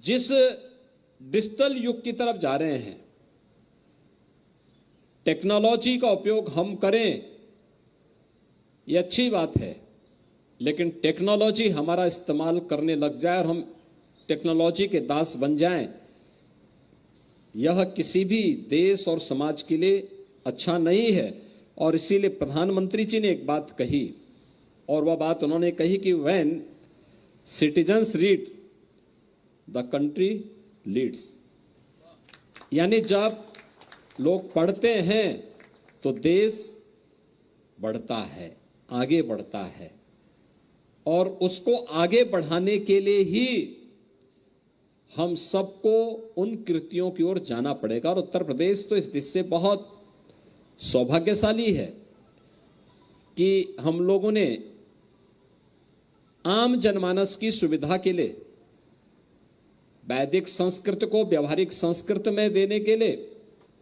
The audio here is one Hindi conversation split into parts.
जिस डिजिटल युग की तरफ जा रहे हैं, टेक्नोलॉजी का उपयोग हम करें, ये अच्छी बात है, लेकिन टेक्नोलॉजी हमारा इस्तेमाल करने लग जाए और हम टेक्नोलॉजी के दास बन जाएं, यह किसी भी देश और समाज के लिए अच्छा नहीं है। और इसीलिए प्रधानमंत्री जी ने एक बात कही, और वह बात उन्होंने कही कि when citizens read the country leads, यानी जब लोग पढ़ते हैं तो देश बढ़ता है, आगे बढ़ता है, और उसको आगे बढ़ाने के लिए ही हम सबको उन कृतियों की ओर जाना पड़ेगा। और उत्तर प्रदेश तो इस दिशा से बहुत सौभाग्यशाली है कि हम लोगों ने आम जनमानस की सुविधा के लिए वैदिक संस्कृत को व्यवहारिक संस्कृत में देने के लिए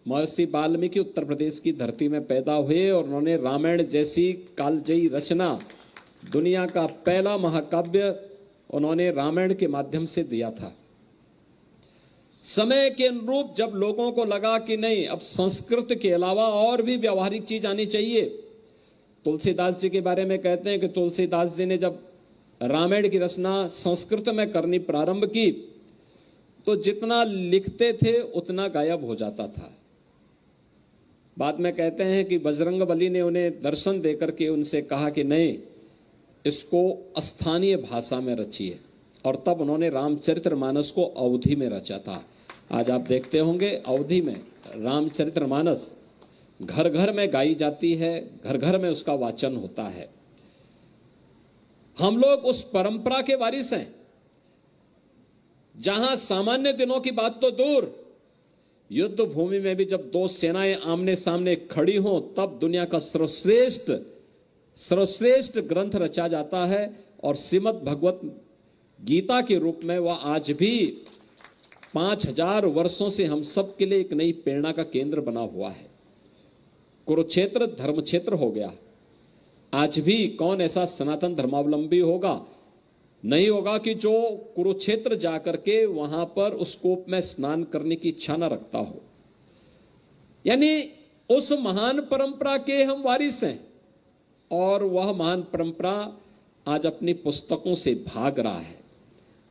महर्षि वाल्मीकि उत्तर प्रदेश की धरती में पैदा हुए और उन्होंने रामायण जैसी कालजयी रचना, दुनिया का पहला महाकाव्य उन्होंने रामायण के माध्यम से दिया था। समय के अनुरूप जब लोगों को लगा कि नहीं, अब संस्कृत के अलावा और भी व्यवहारिक चीज आनी चाहिए, तुलसीदास जी के बारे में कहते हैं कि तुलसीदास जी ने जब रामायण की रचना संस्कृत में करनी प्रारंभ की तो जितना लिखते थे उतना गायब हो जाता था। बाद में कहते हैं कि बजरंगबली ने उन्हें दर्शन देकर के उनसे कहा कि नहीं, इसको स्थानीय भाषा में रचिए, और तब उन्होंने रामचरितमानस को अवधी में रचा था। आज आप देखते होंगे अवधी में रामचरितमानस घर घर में गाई जाती है, घर घर में उसका वाचन होता है। हम लोग उस परंपरा के वारिस हैं जहां सामान्य दिनों की बात तो दूर, युद्ध भूमि में भी जब दो सेनाएं आमने सामने खड़ी हों तब दुनिया का सर्वश्रेष्ठ ग्रंथ रचा जाता है, और श्रीमद् भगवत गीता के रूप में वह आज भी 5000 वर्षों से हम सब के लिए एक नई प्रेरणा का केंद्र बना हुआ है। कुरुक्षेत्र धर्म क्षेत्र हो गया। आज भी कौन ऐसा सनातन धर्मावलंबी होगा, नहीं होगा कि जो कुरुक्षेत्र जाकर के वहां पर उस कूप में स्नान करने की इच्छा न रखता हो। यानी उस महान परंपरा के हम वारिस हैं, और वह महान परंपरा आज अपनी पुस्तकों से भाग रहा है।